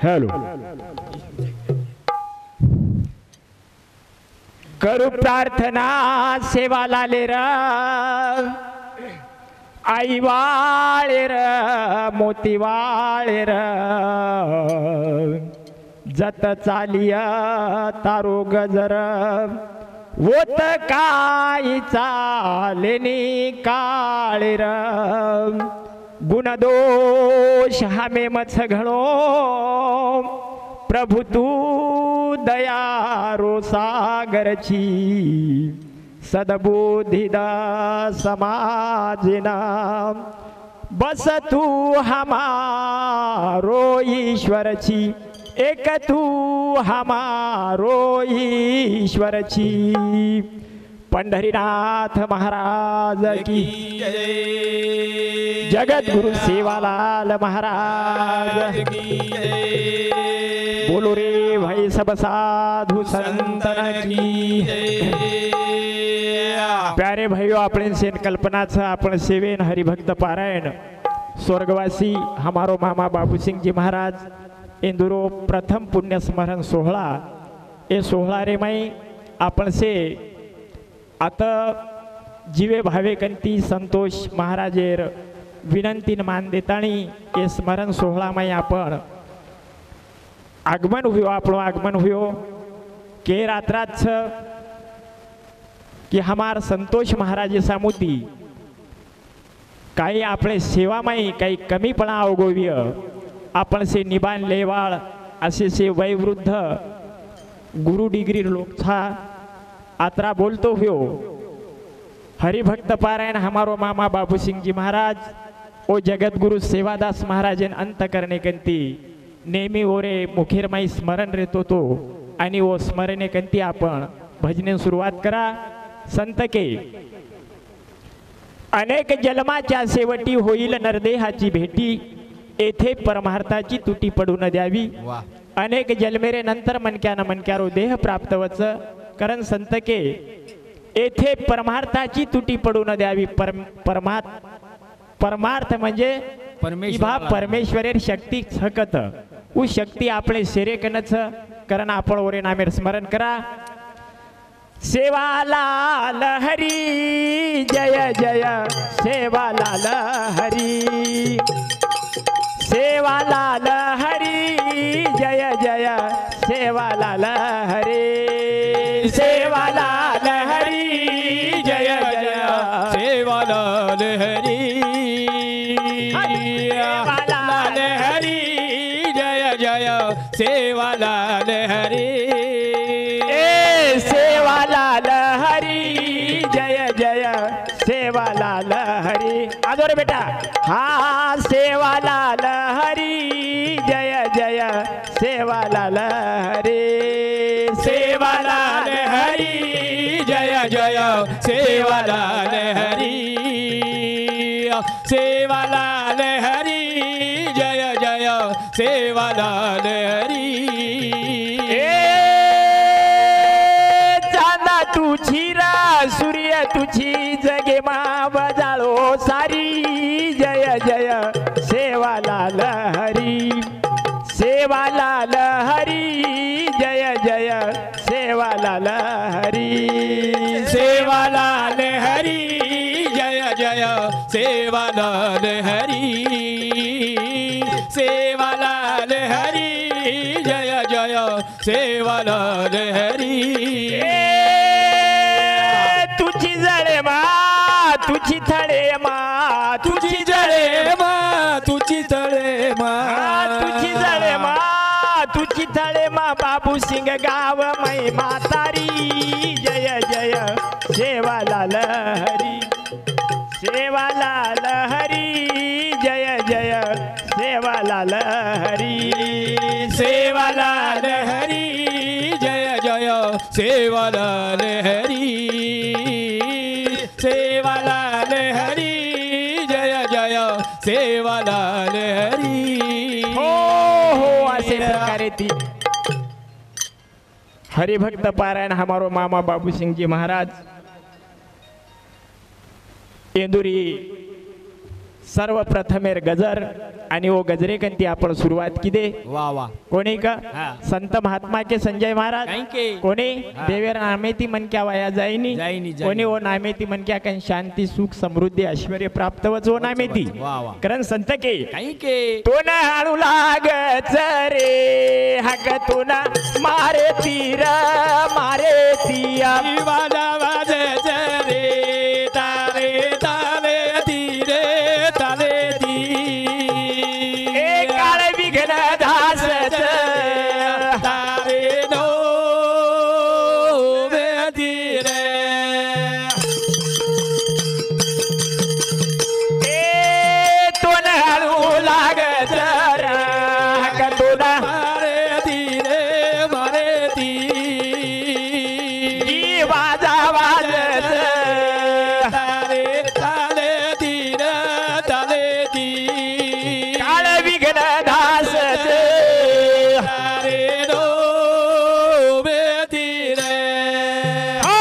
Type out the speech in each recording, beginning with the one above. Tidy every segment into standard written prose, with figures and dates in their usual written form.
Hello करू प्रार्थना सेवा लाले र आई वाळे र मोती वाळे र जत चालिया तारो गजर होत काही चालेनी काळे र गुणदोष हमे मत्स घणो प्रभु तू दयारो सागरची सद्बुद्धिदा समाजना बस तू हमारो ईश्वरची एक तू हमारो ईश्वरची पंढरीनाथ महाराज की जगत गुरु सेवालाल महाराज की बोलो रे भाई सब साधु संतन की प्यारे भाइयों आपण सेन कल्पनाचं आपण सेवेन हरिभक्त पारायण स्वर्गवासी हमारो मामा बाबू सिंह जी महाराज इंदुरो प्रथम पुण्य स्मरण सोहळा ए सोहळा रे माई आपण से आता जीवे भावे कंती संतोष महाराजेर विनंतीन मान देताणी ए स्मरण सोहळा माई आपण आगमन हुयो आपणो आगमन हुयो के रात्राच कि हमार संतोष महाराज सामुती काही आपले सेवा माई काही कमीपणा अवगोव्य आपण से निबान लेवाळ असे से वयवृद्ध गुरु डिग्री लोक था आत्रा बोलतो हुयो हरिभक्त पारायण हमारो मामा बाबू सिंह जी महाराज ओ जगत गुरु सेवादास महाराजन अंत करणे कंती नेहमी ओरे मुखेरमाई स्मरण रेतो तो आणि ओ स्मरणे कंती आपण भजने सुरुवात करा संत के अनेक जन्माच्या शेवटी होईल नरदेहाची भेटी येथे परमार्थाची तुटी पडू न द्यावी अनेक जन्मेरे नंतर मनक्यानं मनक्यारो देह प्राप्त वच कारण संत के येथे परमार्थाची तुटी पडू न द्यावी परमार्थ म्हणजे परमेश्वरेर शक्ती छकत उ शक्ती आपले सेरेकनच कारण आपण ओरे नामेर स्मरण करा सेवालाल हरी जय जय सेवालाल हरी सेवालाल हरी जय जय सेवालाल हरी सेवालाल हरी जय जय सेवालाल हरी सेवालाल हरी जय जय सेवालाल हरी सेवालाल हरी जय जय सेवालाल हरी आजो रे बेटा हा सेवालाल हरी जय जय सेवालाल हरी सेवालाल हरी जय जय सेवालाल हरी सेवालाल हरी जय जय सेवालाल हरी तुझी रा सूर्य तुझी जगे मा बजाळो सारी जय जय सेवालाल हरी सेवालाल हरी जय जय सेवालाल हरी सेवालाल हरी जय जय सेवालाल हरी सेवालाल हरी जय जय सेवालाल हरी तुझी थळे मा तुझी जळे मा तुझी तळे मा तुझी जळे मा तुझी थळे मा बाबू सिंग गाव मै म्हातारी जय जय सेवालाल हरी सेवालाल हरी जय जय सेवालाल हरी सेवालाल हरी जय जय सेवालाल हरी सेवालाल हरी जय जय सेवालाल हरी हो असे प्रकारे ती हरिभक्त पारायण हमारो मामा बाबू सिंह जी महाराज इंदुरी सर्वप्रथम गजर आणि ओ गजरे कंती आपण सुरुवात किदे वा वा कोणी का हा. संत महात्मा के संजय महाराज काही के कोणी हा. देवेर नामेती मन क्या वाया जाईनी जाईनी. कोणी ओ नामेती मन क्या कन शांती सुख समृद्धी ऐश्वर्य प्राप्त वचो नामेती वा वा कारण संत के काही के तो न हाणू लागच रे हक तू न मारे तीर मारे तिया वाजा वाजे रे तारे तारे धीरे तारे दी ए काळ विघ्न दास तारे नो धीरे ए तो न हाणू लागच रे हक तू न मारे धीरे मारे दी ई वाजा वाजत तारे ताले धीरे ताले दी काळ विघ्न दास तारे नो धीरे ओ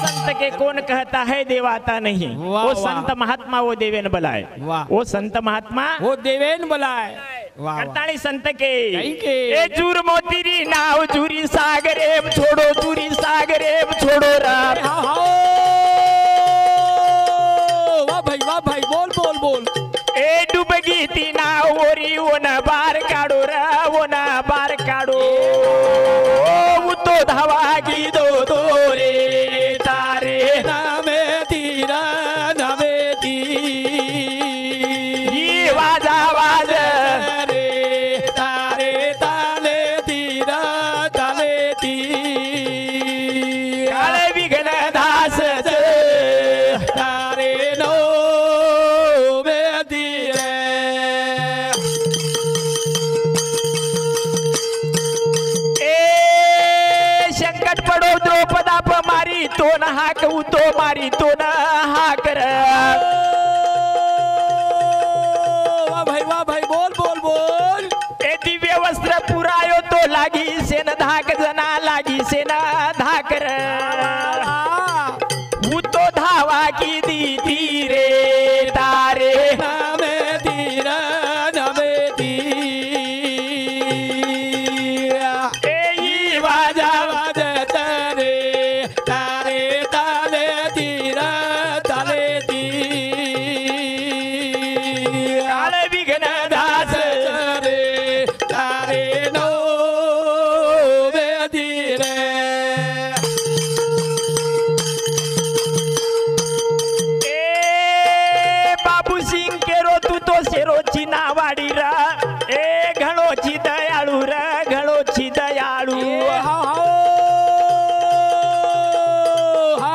संत के कौन कहता है देव आता नहीं वाह, वो वाह। संत महात्मा वो देवेन बलाय वाह। वो संत महात्मा वो देवेन बोलाय वाह वाह करताळी संत के काही के. ए जूर मोतीरी नाव जुरी सागरे छोडो जुरी सागरे छोडो राम हाओ हाओ वाह भाई बोल बोल बोल ए डुबगी ती नाव ओरी ओन बार काढो रा ओन बार काढो ओ तो धावा गी दो दो रे तारे नामे तीरा नामे ती ई वाजा वाज रे तारे ताले तीरा ताले ती काळ विघ्न दास तारे नो धीरे ए संकट पडो द्रौपदा मारी तो न हाक उतो मारी तो न हाक र वाह भाई बोल बोल बोल ए दिव्य वस्त्र पुरायो तो लागी सेन धाक जना लागी सेन धाक र उतो धावा की दी रे तारे नामे धीरा नामे ती ए ई वाजा वाजत रे तारे ताले धीरा ताले ती काळ विघ्न दास रे तारे नो धीरे ए बाबू सिंग केरो तू तो शेरोची नावाडी र ए घणोची दयाळू र घणोची दयाळू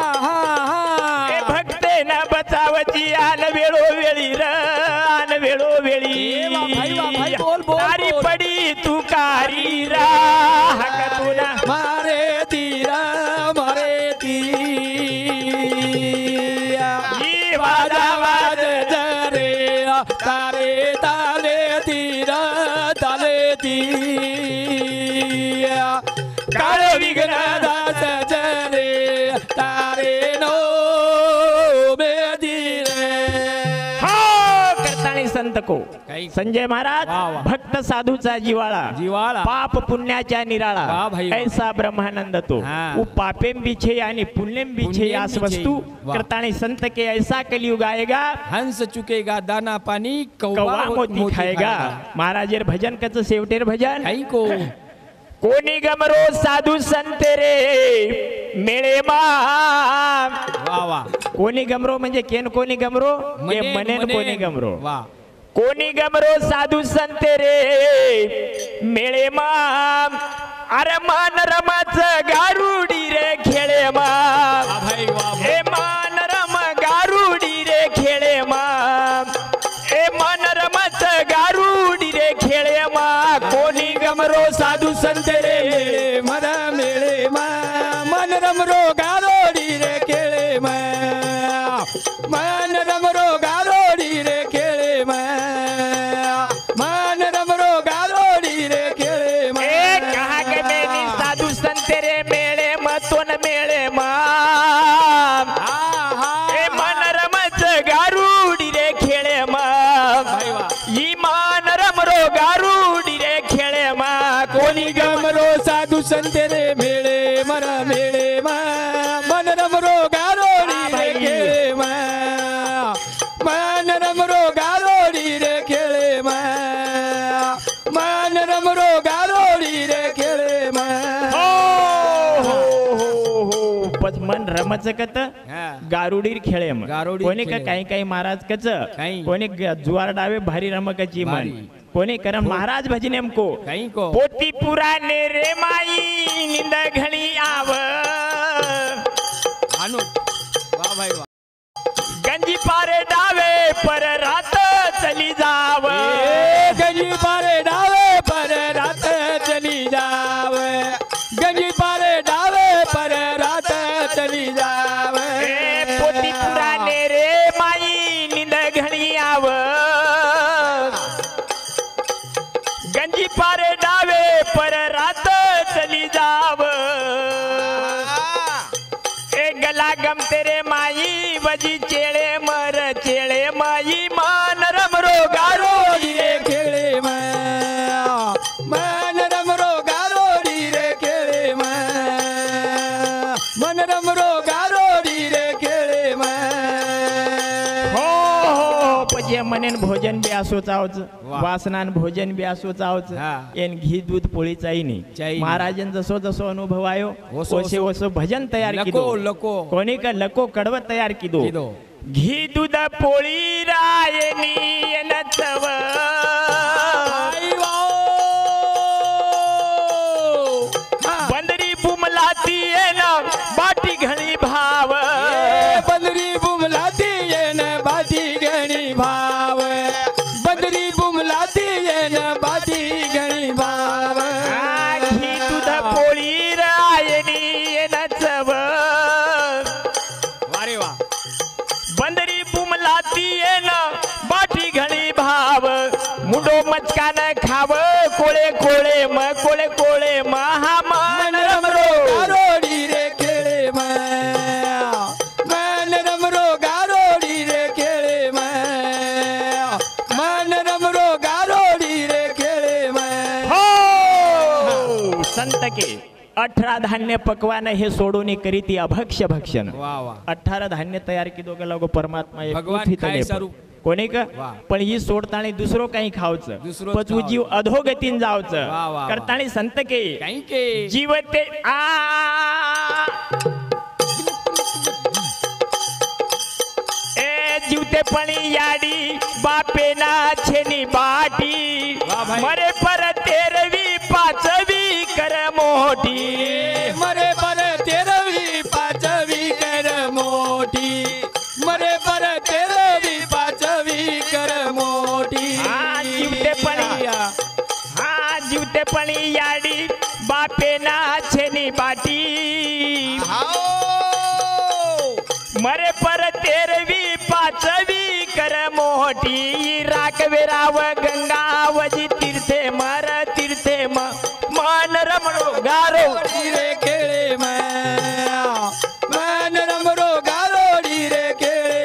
ए भक्ते न बचावची आन वेळो वेळी र आन वेळो वेळी ए वा भाई, बोल, बोल, तारी बोल. पडी तू कारी रा हक तुला मारे तीरा मारे ती ई वाजा वाज रे तारे ताले तीरा ताले ती काळ विघ्न दास रे तारे नो धीरे हो करताणी संत को काही. संजय महाराज वाह, वाह. भक्त साधूचा जिवाळा जिवाळा. पाप पुण्याच्या निराळा वाह भाई, वाह. ऐसा ब्रह्मानंद तो हाँ. वो पापेम बिछे यानी पुण्यम बिछे पुण्यम आस बिछे. वस्तु वाह. करताणी संत के ऐसा कलयुग आएगा हंस चुकेगा दाना पानी कौवा मोती खाएगा महाराजेर भजन कच शेवटेर भजन काही को कोणी गमरो साधू संत रे मेळे मा वा वा कोणी गमरो म्हणजे केन कोणी गमरो के मनेन कोणी गमरो वा कोणी गमरो साधू संत रे मेळे मा अरे मान रमाच गारुडी रे खेळे मा भाई वा हे मान रम गारुडी रे खेळे मा हे मान रमाच गारुडी रे खेळे मा कोणी गमरो साधू संत रे मन मेळे मा मन रमरो गारोडी रे खेळे मा मन रमरो गारोडी रे खेळे मा मन रमरो गारोडी रे खेळे मा ए कहा के मेनी साधू संत रे मेळे मतोन मेळे मा ए मन रमच गारुडी रे खेळे मा निगमरो साधू संत रे मेळे मर मेळे मन रमरो गारोडी रे खेळे मन रमरो गारोडी रे खेळे मन रमरो गारोडी रे खेळे हो हो हो हो पच मन रमच कत गारुडीर खेळे मग गारुडीर कोणी का खेळे. काही काही महाराज कच काही. कोणी जुवार डावे भारी रमकची मन भारी. कोणी कर महाराज भजने हमको काही को पोती पुराने रे माई निंद घणी आव आणू वा भाई वा गंजी पारे डावे पर रात चली जाव गंजी पारे डावे पर रात चली जावे गंजी पारे डावे पर रात चली जावे पोती पुराने रे माई निंद घणी आव गंजी पारे डावे पर रात चली जाव ए गला गम तेरे माई बजी चेळे मर चेळे माई मान रमरो गारोडी रे खेळे मन रमरो गारोडी रे खेळे मन रमरो गारोडी रे खेळे हो हो पजे मनेन भोजन बी असो चावच वासनान भोजन बी असो चावच हा. एन घी दूध पोळी चाईनी चाईनी. महाराजन जसो जसो अनुभव आयो ओसो ओसे ओसो भजन तयार लको कीदो लको कोणी का लको कडवत तयार कीदो कीदो. घी दूध पोळी रायनी एन चव आई वाओ बंदरी बुमलाती एन बाटी घणी भाव बंदरी बुमलाती येन बाटी गणी भाव बंदरी बुमलाती येन बाटी गणी भाव घी दूध पोळी रायनी एन चव वारे वा बंदरी बुमलाती ना बाटी घणी भाव मुंडो मचकान खाव कोळे कोळे म कोळे कोळे महा मन रमरो गारोडी रे खेळे मन रमरो गारोडी रे खेळे मन रमरो गारोडी रे खेळे हो संत के 18 धान्य पकवान हे सोडून करीती अभक्ष्य भक्षण वा वा 18 धान्य तयार की दोघं लोक परमात्मा एक भगवान पृथ्वी खाय तले सारू. कोणी का वा. पण ही सोडताणी दुसरो काही खावचं दुसरो पचवू जीव खावचं. अधोगतीन वा, जावचं वा. करताणी संत के काही के जीवते आ ए जीवते पणी याडी बापे ना छेनी बाटी वा भाई. मरे पर तेरवी पाचवी कर मोठी मरे पर तेरवी पाचवी कर मोठी मरे पर तेरवी पाचवी कर मोठी हा जीवते पणी हा जीवते पणी याडी बापे ना छेनी बाटी मरे पर तेरवी पाचवी कर मोठी राखवेराव गंगावजी तीर्थे मर तीर्थे मन रमणो गारो रे खेळे मन रमरो गारोडी रे खेळे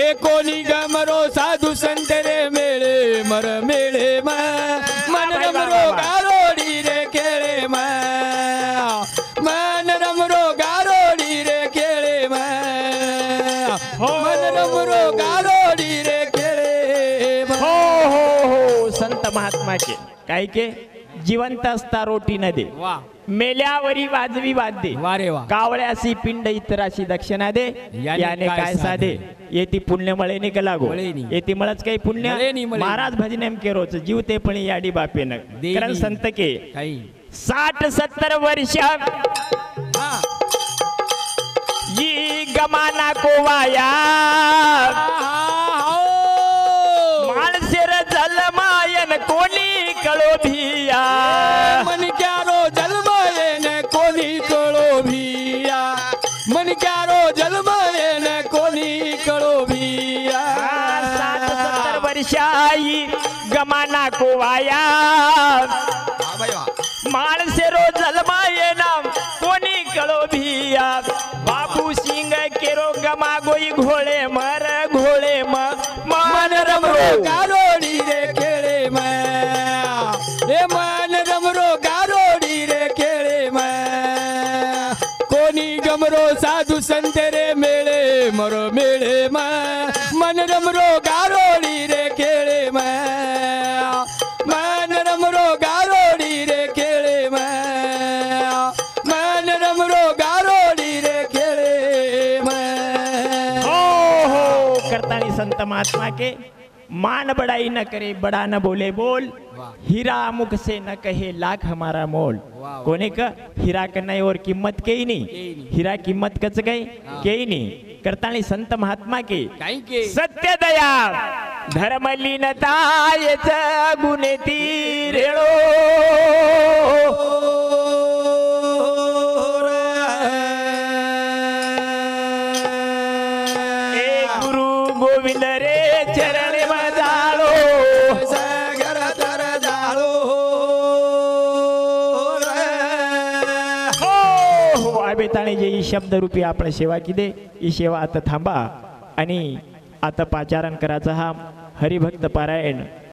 एकोणी गमरो साधू संत रे मेळे मर मेळे मन रमरो गारोडी रे खेळे मन रमरो गारोडी रे खेळे मन रमरो गारोडी रे खेळे हो हो हो संत महात्मा के काय के जिवंत असता रोटी न दे वा मेल्यावरी वाजवी वाद्ये वारे वा कावळ्यासी पिंड इतराशी दक्षिणा दे याने काय साधे येती पुण्य मळे निक लागो मळेनी. येती मळच काही पुण्य मळेनी, मळेनी. महाराज भजनेम केरोच जीव ते पण याडी बापे न देनी. कारण संत के काही 60-70 वर्ष हा यी गमाना को वाया माणसेर जलमायन कोणी कळो भिया मन क्यारो जलमयन कोणी कळो भिया मन क्यारो जलमयन कोणी कळो भिया 60-70 वर्षाई गमाना को वाया माणसे रो जलमाये नाम कोणी कळो भिया बाबू सिंग केरो गमा गोई घोळे मर घोळे मन रमरो गारोडी रे खेळे हे मन संत महात्मा के मान बड़ाई न करे बड़ा न बोले बोल वाह. हीरा मुख से न कहे लाख हमारा मोल वाह. कोने का हीरा का नाही और किंमत के केही नहीं नाही. हीरा किंमत कच काही हा. केही नाही करतानी संत महात्मा के काही के सत्य दया धर्मलीनतायच गुणे ती रेळो ए गुरु गोविंद रे चरण बजाळो सागर तर जाळो हो आबेताने जे ही शब्द रूपी आपण सेवा किदे ही सेवा आता थांबा आणि आता पाचारण करायचा हा हरिभक्त पारायण